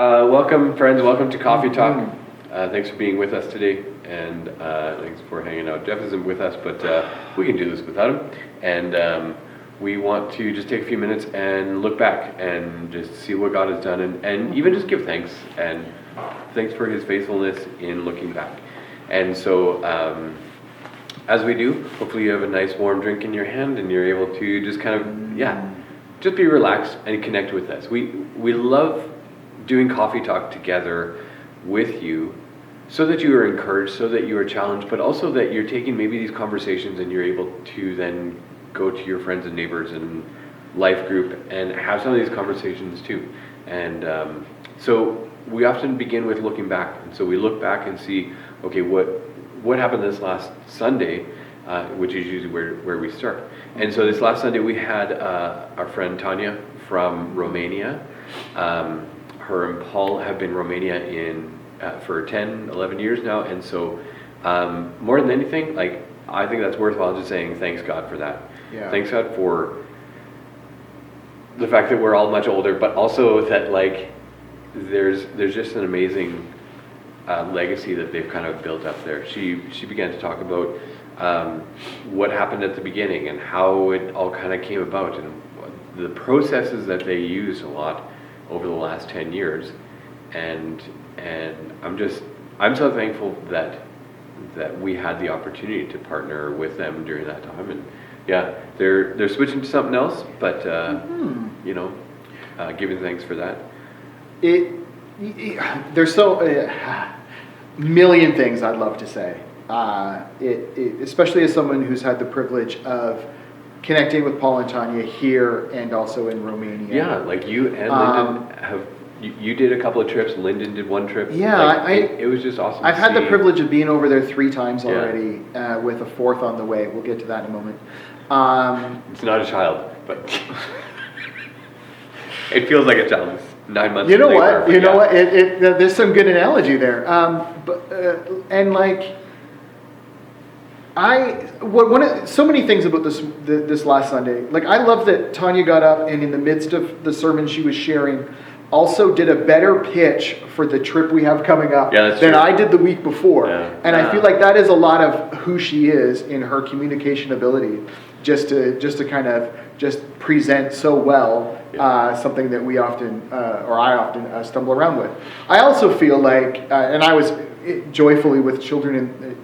Welcome, friends. Welcome to Coffee Talk. Thanks for being with us today, and thanks for hanging out. Jeff isn't with us, but we can do this without him. And we want to just take a few minutes and look back and just see what God has done, and even just give thanks, and thanks for His faithfulness in looking back. And so, as we do, hopefully you have a nice warm drink in your hand, and you're able to just kind of, just be relaxed and connect with us. We love doing Coffee Talk together with you so that you are encouraged, so that you are challenged, but also that you're taking maybe these conversations and you're able to then go to your friends and neighbors and life group and have some of these conversations too. And so we often begin with looking back. And so we look back and see, okay, what happened this last Sunday, which is usually where we start. And so this last Sunday we had our friend Tanya from Romania. Her and Paul have been in Romania for 10, 11 years now, and so more than anything, I think that's worthwhile just saying thanks God for that. Yeah. Thanks God for the fact that we're all much older, but also that there's just an amazing legacy that they've kind of built up there. She began to talk about what happened at the beginning and how it all kind of came about, and the processes that they use a lot over the last 10 years, and I'm so thankful that we had the opportunity to partner with them during that time. And they're switching to something else, but giving thanks for that. There's so million things I'd love to say. Especially as someone who's had the privilege of connecting with Paul and Tanya here and also in Romania. Yeah, like you and Lyndon have. You did a couple of trips. Lyndon did one trip. Yeah, it was just awesome. I've had the privilege of being over there 3 times already, with a 4th on the way. We'll get to that in a moment. It's not a child, but it feels like a child. It's 9 months. You know what? You know what? There's some good analogy there. So many things about this last Sunday. I love that Tanya got up and in the midst of the sermon she was sharing, also did a better pitch for the trip we have coming up than I did the week before. Yeah. And I feel like that is a lot of who she is in her communication ability, just to kind of just present so well something that we often, or I often stumble around with. I also feel like, and I was joyfully with children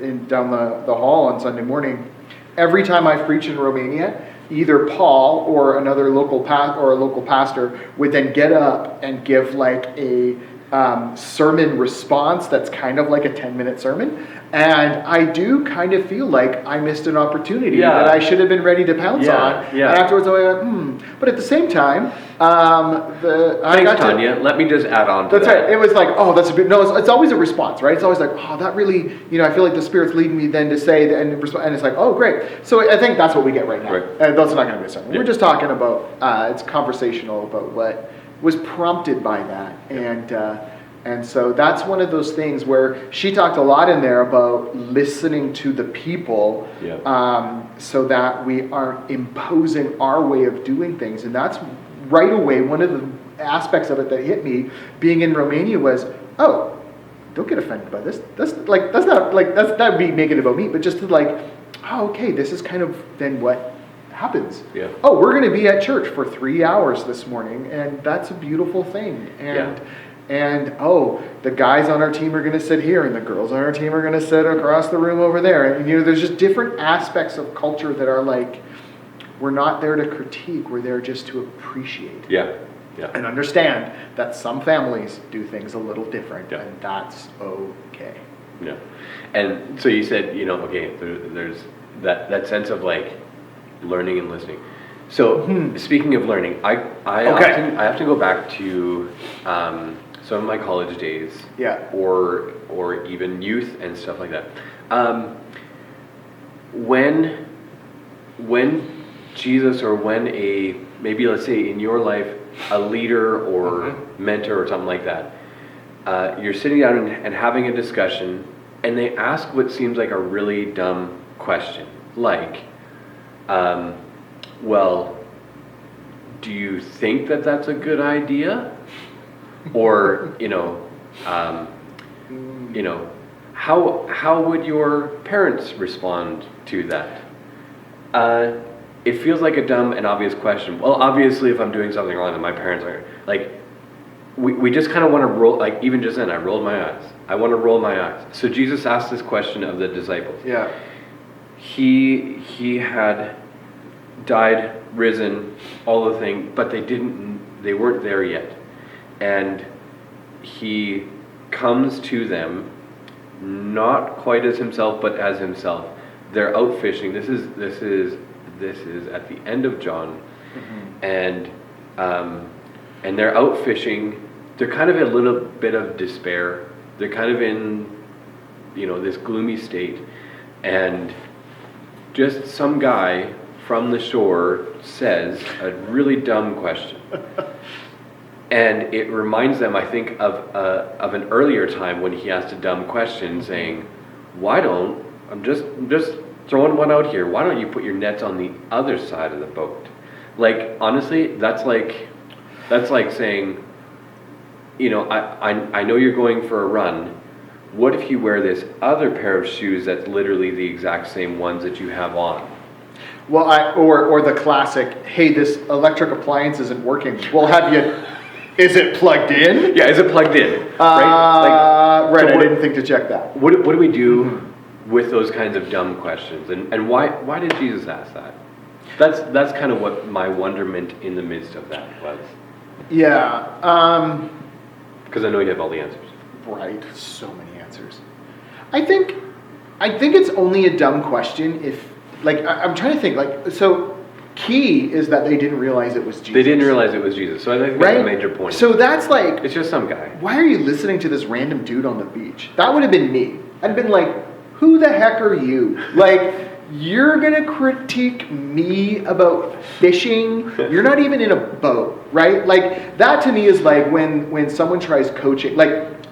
in down the hall on Sunday morning, every time I preach in Romania, either Paul or another local pastor would then get up and give a sermon response that's kind of like a 10-minute sermon. And I do kind of feel like I missed an opportunity that I should have been ready to pounce on. Yeah. And afterwards I went, But at the same time, Thanks, Tanya. Let me just add on to that. That's right. It was like, that's a bit. No, it's always a response, right? It's always like, that really, I feel like the Spirit's leading me then to say that, and it's like, oh, great. So I think that's what we get right now. Right. And that's not going to be a sermon. Yeah. We're just talking about, it's conversational about what was prompted by that. And so that's one of those things where she talked a lot in there about listening to the people, so that we aren't imposing our way of doing things. And that's right away one of the aspects of it that hit me being in Romania was, don't get offended by this. That's not that would be making it about me, but just to okay, this is kind of then what happens. Yeah. We're going to be at church for 3 hours this morning, and that's a beautiful thing. And the guys on our team are going to sit here, and the girls on our team are going to sit across the room over there. And there's just different aspects of culture that are we're not there to critique. We're there just to appreciate. Yeah. And understand that some families do things a little different, and that's okay. Yeah. And so you said, okay, there's that sense of learning and listening. So speaking of learning, I often go back to some of my college days, or even youth and stuff like that. When Jesus, or when maybe let's say in your life, a leader or mentor or something like that, you're sitting down and having a discussion, and they ask what seems like a really dumb question, well, do you think that that's a good idea? Or, how would your parents respond to that? It feels like a dumb and obvious question. Well, obviously, if I'm doing something wrong, then my parents are like. We just kind of want to roll, like even just then, I rolled my eyes. I want to roll my eyes. So Jesus asked this question of the disciples. Yeah. He had died, risen, all the thing, but they weren't there yet. And he comes to them, not quite as himself, but as himself. They're out fishing. This is at the end of John, and they're out fishing. They're kind of in a little bit of despair. They're kind of in, this gloomy state, and just some guy from the shore says a really dumb question. And it reminds them, I think, of an earlier time when he asked a dumb question, saying, I'm just throwing one out here, why don't you put your nets on the other side of the boat? Like, honestly, that's like saying, I know you're going for a run. What if you wear this other pair of shoes that's literally the exact same ones that you have on? Well, or the classic, hey, this electric appliance isn't working. Well, is it plugged in? Yeah, is it plugged in? Right. Right. So I didn't think to check that. What do we do with those kinds of dumb questions? And why did Jesus ask that? That's kind of what my wonderment in the midst of that was. Yeah. Because I know you have all the answers. Right. So many answers. I think it's only a dumb question if, I'm trying to think, so key is that they didn't realize it was Jesus. They didn't realize it was Jesus. So I think that's a major point. So that's like... It's just some guy. Why are you listening to this random dude on the beach? That would have been me. I'd have been like, who the heck are you? You're going to critique me about fishing? You're not even in a boat, right? That to me is like when someone tries coaching.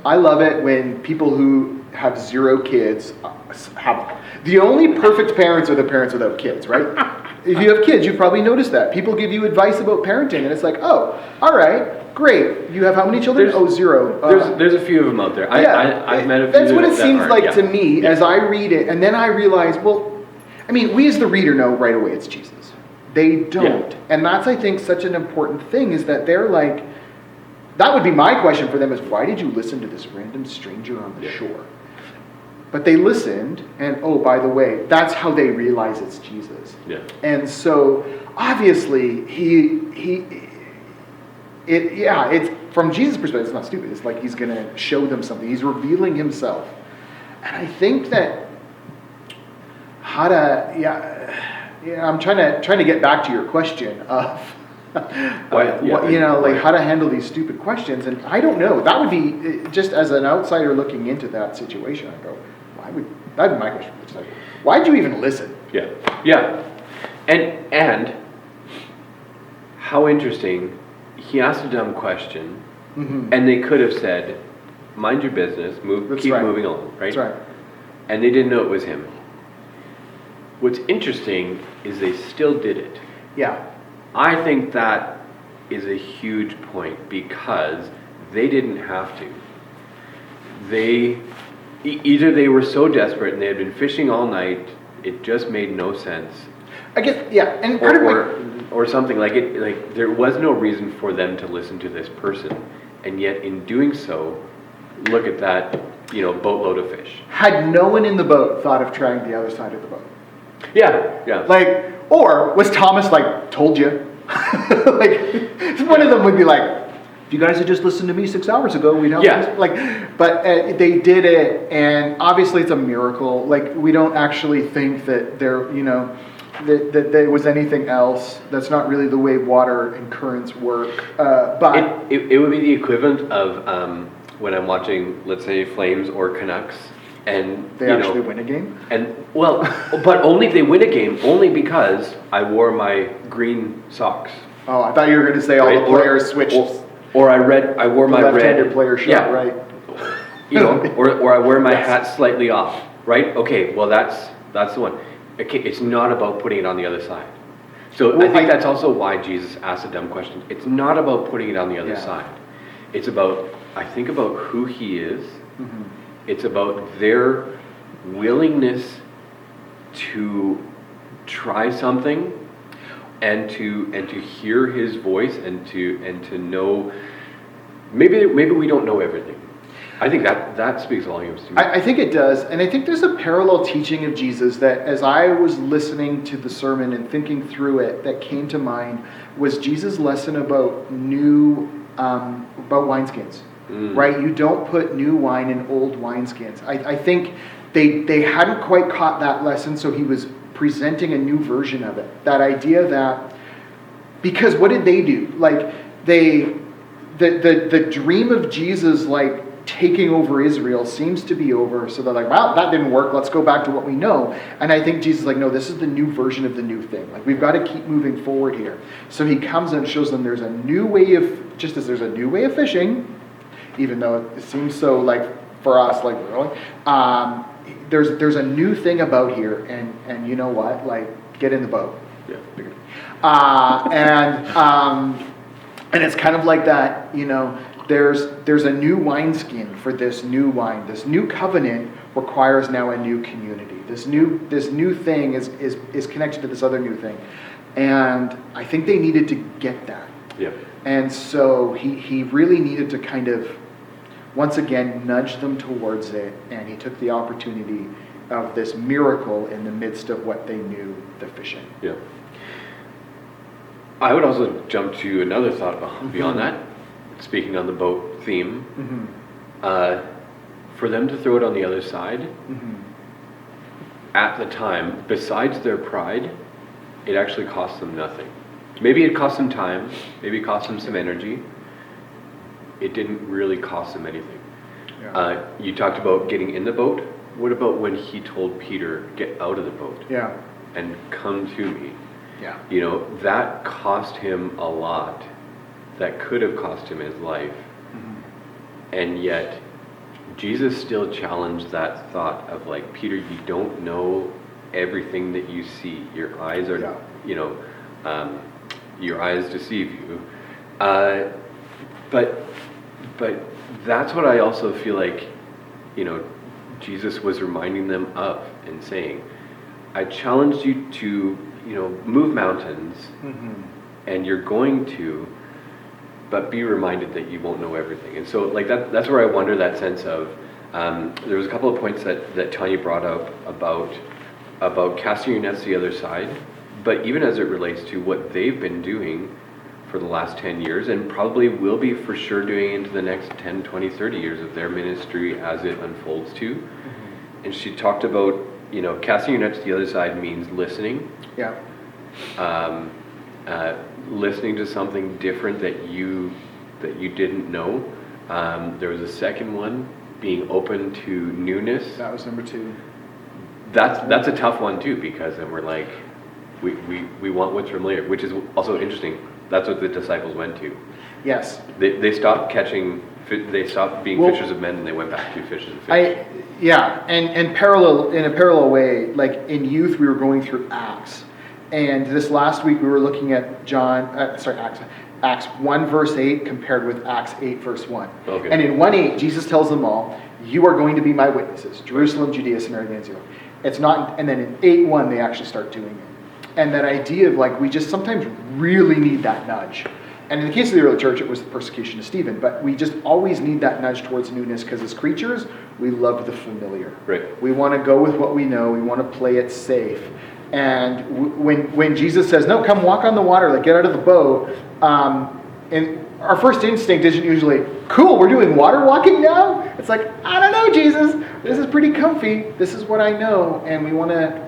I love it when people who have 0 kids have... The only perfect parents are the parents without kids, right? If you have kids, you've probably noticed that. People give you advice about parenting, and it's like, oh, all right, great. You have how many children? 0. There's a few of them out there. I've met a few. That's what it seems like to me as I read it, and then I realize, we as the reader know right away it's Jesus. They don't. Yeah. And that's, I think, such an important thing is that they're like, that would be my question for them is, why did you listen to this random stranger on the shore? But they listened, and oh, by the way, that's how they realize it's Jesus. Yeah. And so, obviously, it's from Jesus' perspective, it's not stupid. It's like he's going to show them something. He's revealing himself. And I think that I'm trying to get back to your question of how to handle these stupid questions. And I don't know. That would be, just as an outsider looking into that situation, I go, that'd be my question. It's like, why'd you even listen? Yeah. Yeah. And how interesting, he asked a dumb question, and they could have said, mind your business, keep moving along, right? That's right. And they didn't know it was him. What's interesting is they still did it. Yeah. I think that is a huge point because they didn't have to. Either they were so desperate and they had been fishing all night, it just made no sense. I guess, yeah, and part or something like it. Like there was no reason for them to listen to this person, and yet in doing so, look at that, boatload of fish. Had no one in the boat thought of trying the other side of the boat? Yeah. Or was Thomas told you? One of them would be like, if you guys had just listened to me 6 hours ago, we'd help. Yeah. But they did it, and obviously it's a miracle. We don't actually think that there, that there was anything else. That's not really the way water and currents work. But it would be the equivalent of when I'm watching, let's say, Flames or Canucks. And they actually win a game? But only if they win a game, only because I wore my green socks. Oh, I thought you were going to say all the players switched. Or I wore my red. Left-handed player shot, right? Or I wear my hat slightly off, right? Okay, well that's the one. Okay, it's not about putting it on the other side. So I think that's also why Jesus asked a dumb question. It's not about putting it on the other side. it's about, I think about who he is. Mm-hmm. It's about their willingness to try something and to hear his voice and to know. Maybe we don't know everything. I think that speaks volumes to me. I think it does, and I think there's a parallel teaching of Jesus that, as I was listening to the sermon and thinking through it, that came to mind was Jesus' lesson about about wineskins. Right? You don't put new wine in old wineskins. I think they hadn't quite caught that lesson, so he was presenting a new version of it. That idea that, because what did they do? Like the dream of Jesus, like taking over Israel, seems to be over. So they're like, well, that didn't work. Let's go back to what we know. And I think Jesus is like, no, this is the new version of the new thing. Like, we've got to keep moving forward here. So he comes and shows them there's a new way of, just as there's a new way of fishing, even though it seems so, like, for us, like, really, there's a new thing about here, and you know what? Like, get in the boat. Yeah. And it's kind of like that, you know. There's a new wineskin for this new wine. This new covenant requires now a new community. This new thing is connected to this other new thing, and I think they needed to get that. Yeah. And so he really needed to kind of, once again, nudge them towards it, and he took the opportunity of this miracle in the midst of what they knew, the fishing. Yeah. I would also jump to another thought beyond that, speaking on the boat theme. For them to throw it on the other side, at the time, besides their pride, it actually cost them nothing. Maybe it cost them time, maybe it cost them some energy. It didn't really cost them anything. Yeah. You talked about getting in the boat. What about when he told Peter, get out of the boat Yeah. and come to me? Yeah. You know, that cost him a lot. That could have cost him his life. And yet, Jesus still challenged that thought of, like, Peter, you don't know everything that you see. Your eyes are, Yeah. you know, your eyes deceive you. But that's what I also feel like, you know, Jesus was reminding them of and saying, I challenged you to, you know, move mountains, and you're going to, but be reminded that you won't know everything. And so, like, that's where I wonder that sense of, there was a couple of points that Tanya brought up about casting your nets to the other side, but even as it relates to what they've been doing for the last 10 years, and probably will be for sure doing into the next 10, 20, 30 years of their ministry as it unfolds too. And she talked about, you know, casting your nets to the other side means listening. Yeah. Listening to something different that you didn't know. There was a second one, being open to newness. That was number 2. That's a tough one too, because then we're like, we want what's familiar, which is also interesting. That's what the disciples went to. Yes. They stopped catching. They stopped being fishers of men, and they went back to fishers of fish. In a parallel way, like in youth, we were going through Acts, and this last week we were looking at Acts 1 verse 8 compared with Acts 8 verse 1. Okay. And in 1:8, Jesus tells them all, "You are going to be my witnesses, Jerusalem, Judea, Samaria, and Zero." It's not, and then in 8:1 they actually start doing it. And that idea of, like, we just sometimes really need that nudge. And in the case of the early church, it was the persecution of Stephen. But we just always need that nudge towards newness, because as creatures, we love the familiar. Right. We want to go with what we know. We want to play it safe. And when Jesus says, "No, come walk on the water, like get out of the boat," and our first instinct isn't usually, "Cool, we're doing water walking now." It's like, I don't know, Jesus. This is pretty comfy. This is what I know, and we want to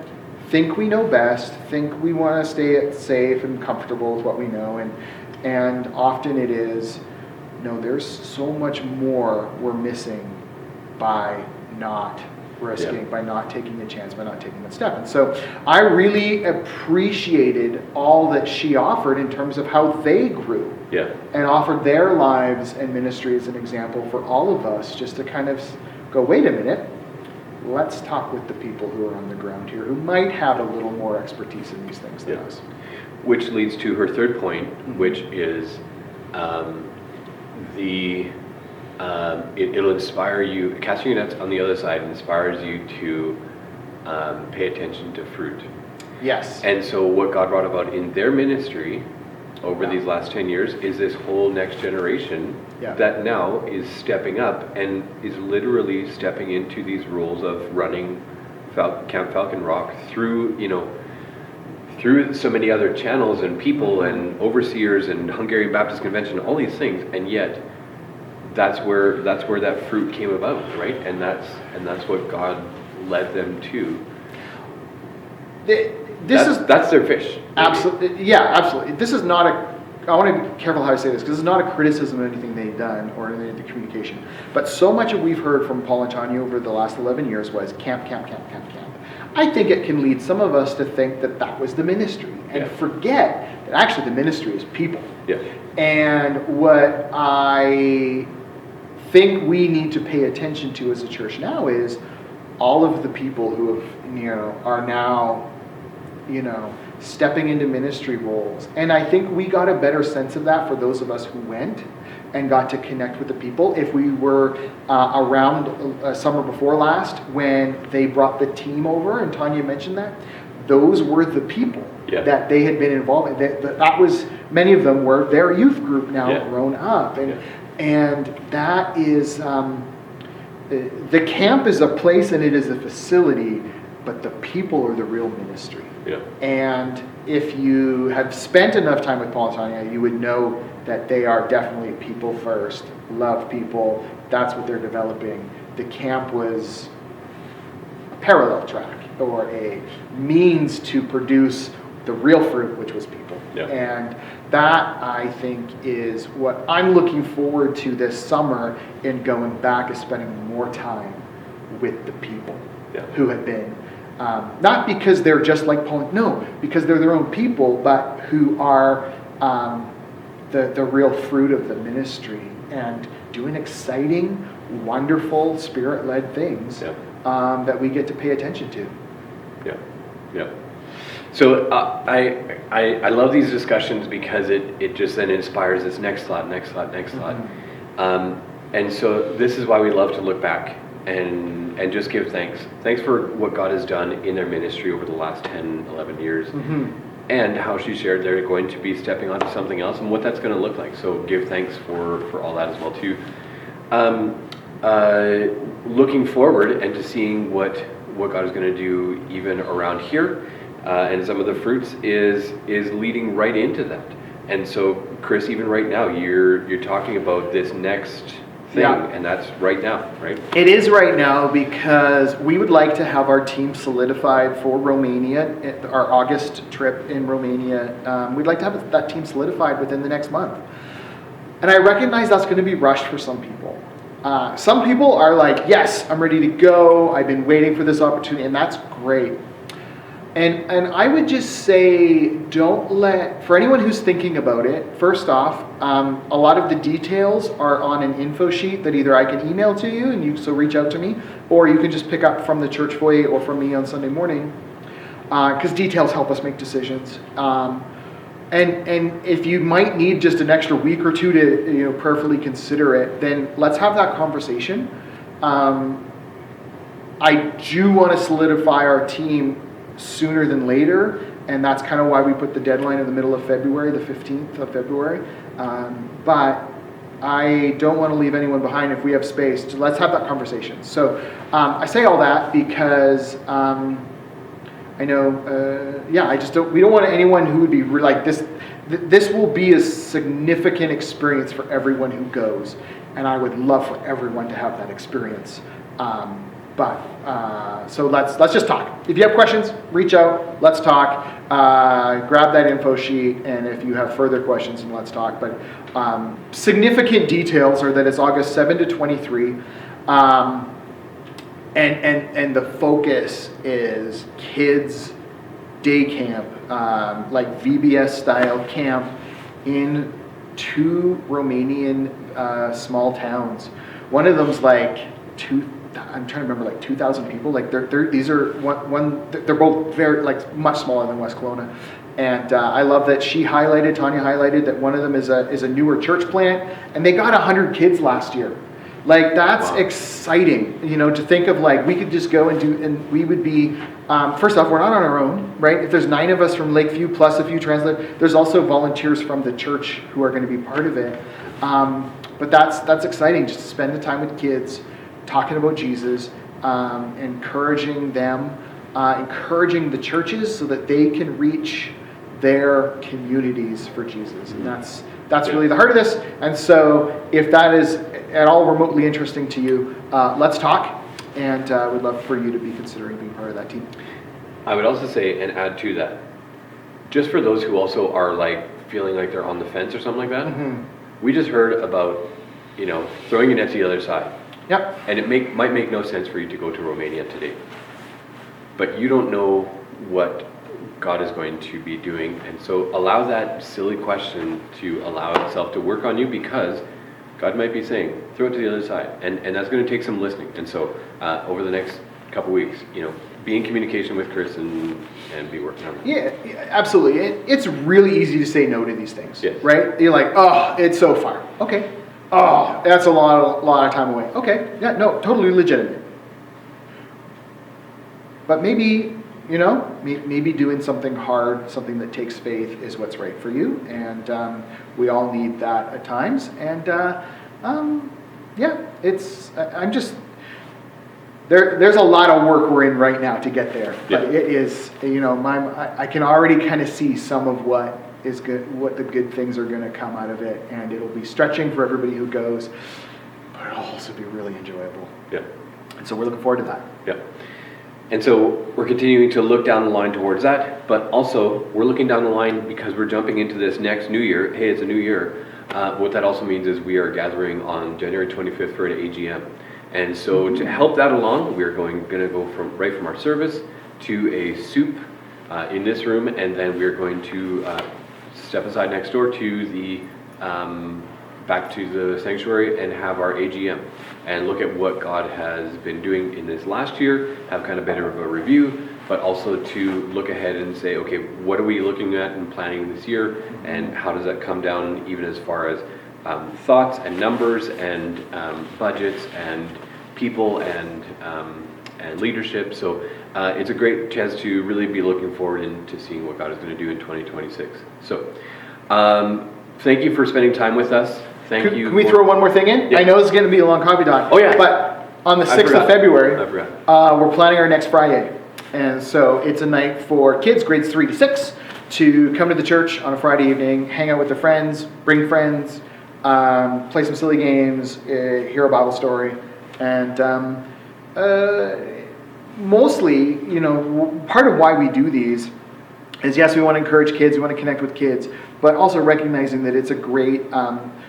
think we know best. Think we want to stay safe and comfortable with what we know, and often it is, no, there's so much more we're missing by not risking, by not taking a chance, by not taking that step. And so I really appreciated all that she offered in terms of how they grew, and offered their lives and ministry as an example for all of us, just to kind of go, wait a minute, let's talk with the people who are on the ground here, who might have a little more expertise in these things than us. Which leads to her third point, which is it'll inspire you. Casting your nets on the other side inspires you to pay attention to fruit. Yes. And so what God brought about in their ministry over Yeah. these last 10 years is this whole next generation Yeah. that now is stepping up and is literally stepping into these roles of running Camp Falcon Rock through, through so many other channels and people and overseers and Hungarian Baptist Convention, all these things, and yet that's where that fruit came about, right? And that's what God led them to. That's their fish. Absolutely, yeah, absolutely. This is not I want to be careful how I say this, because it's not a criticism of anything they've done or any of the communication. But so much of we've heard from Paul and Tanya over the last 11 years was camp, camp, camp, camp, camp. I think it can lead some of us to think that that was the ministry and forget that actually the ministry is people. Yeah. And what I think we need to pay attention to as a church now is all of the people who have, are now, stepping into ministry roles. And I think we got a better sense of that for those of us who went and got to connect with the people. If we were around summer before last when they brought the team over, and Tanya mentioned that, those were the people that they had been involved in. That was, many of them were their youth group now grown up. And that is, the camp is a place and it is a facility, but the people are the real ministry. Yeah. And if you have spent enough time with Paul and Tanya, you would know that they are definitely people first, love people. That's what they're developing. The camp was a parallel track or a means to produce the real fruit, which was people. Yeah. And that, I think, is what I'm looking forward to this summer in going back and spending more time with the people who have been. Not because they're just like Paul, no, because they're their own people, but who are the real fruit of the ministry and doing exciting, wonderful, Spirit-led things that we get to pay attention to. Yeah. So I love these discussions because it just then inspires this next thought. And so this is why we love to look back and just give thanks. Thanks for what God has done in their ministry over the last 10, 11 years. And how she shared they're going to be stepping onto something else and what that's going to look like. So give thanks for all that as well too. Looking forward and to seeing what God is going to do even around here. And some of the fruits is leading right into that. And so, Chris, even right now, you're talking about this next thing, and that's right now, right? It is right now because we would like to have our team solidified for Romania, our August trip in Romania. We'd like to have that team solidified within the next month. And I recognize that's going to be rushed for some people. Some people are like, yes, I'm ready to go. I've been waiting for this opportunity, and that's great. And I would just say, for anyone who's thinking about it, first off, a lot of the details are on an info sheet that either I can email to you, and so reach out to me, or you can just pick up from the church foyer or from me on Sunday morning, because details help us make decisions. And if you might need just an extra week or two to prayerfully consider it, then let's have that conversation. I do want to solidify our team sooner than later, and that's kind of why we put the deadline in the middle of February, the 15th of February. But I don't want to leave anyone behind if we have space. So let's have that conversation. So I say all that because I know, I just don't. We don't want anyone who would be like this. This will be a significant experience for everyone who goes, and I would love for everyone to have that experience. So let's just talk. If you have questions, reach out. Let's talk. Grab that info sheet, and if you have further questions, then let's talk. But significant details are that it's August 7 to 23, and the focus is kids day camp, like VBS style camp in 2 Romanian small towns. One of them's like I'm trying to remember, like 2,000 people. Like these are they're both very much smaller than West Kelowna, And I love that Tanya highlighted that one of them is a newer church plant, and they got 100 kids last year. Like, that's Wow. exciting, to think of, like, we could just go and we would be, first off, we're not on our own, right? If there's 9 of us from Lakeview plus a few translators, there's also volunteers from the church who are going to be part of it. But that's exciting, just to spend the time with kids, talking about Jesus, encouraging them, encouraging the churches so that they can reach their communities for Jesus. And that's really the heart of this. And so if that is at all remotely interesting to you, let's talk. And we'd love for you to be considering being part of that team. I would also say, and add to that, just for those who also are like feeling like they're on the fence or something like that, we just heard about, throwing your net to the other side. Yep. And it might make no sense for you to go to Romania today. But you don't know what God is going to be doing. And so allow that silly question to allow itself to work on you, because God might be saying, throw it to the other side. And that's going to take some listening. And so over the next couple weeks, be in communication with Chris and be working on that. Yeah, absolutely. It's really easy to say no to these things, Yes. right? You're like, oh, it's so far. Okay. Oh, that's a lot of time away. Okay. Yeah, no, totally legitimate. But maybe, maybe doing something hard, something that takes faith is what's right for you. And we all need that at times. And there's a lot of work we're in right now to get there. But it is, I can already kind of see some of what is good, what the good things are going to come out of it. And it'll be stretching for everybody who goes, but it'll also be really enjoyable. Yeah. And so we're looking forward to that. Yeah. And so we're continuing to look down the line towards that, but also we're looking down the line because we're jumping into this next new year. Hey, it's a new year. What that also means is we are gathering on January 25th for an AGM. And so to help that along, we're going to go from our service to a soup in this room, and then we're going to step aside next door to the back to the sanctuary and have our AGM and look at what God has been doing in this last year, have kind of a bit of a review, but also to look ahead and say, okay, what are we looking at and planning this year, and how does that come down even as far as thoughts and numbers and budgets and people and leadership. So it's a great chance to really be looking forward into seeing what God is going to do in 2026. So thank you for spending time with us. Thank you. Can we throw one more thing in? Yeah. I know it's going to be a long coffee talk. Oh, yeah. But on the 6th of February, we're planning our next Friday. And so it's a night for kids, grades 3 to 6, to come to the church on a Friday evening, hang out with their friends, bring friends, play some silly games, hear a Bible story. And mostly, part of why we do these is, yes, we want to encourage kids, we want to connect with kids, but also recognizing that it's a great,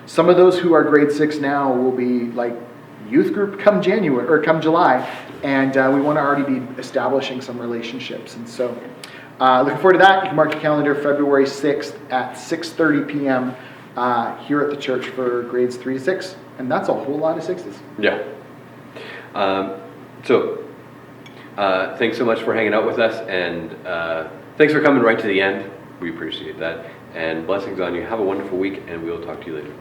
some of those who are grade 6 now will be like youth group come January or come July, and we want to already be establishing some relationships. And so looking forward to that. You can mark your calendar, February 6th at 6:30 p.m. Here at the church for grades 3 to 6, and that's a whole lot of 6s. Yeah. Thanks so much for hanging out with us, and thanks for coming right to the end. We appreciate that. And blessings on you. Have a wonderful week, and we'll talk to you later.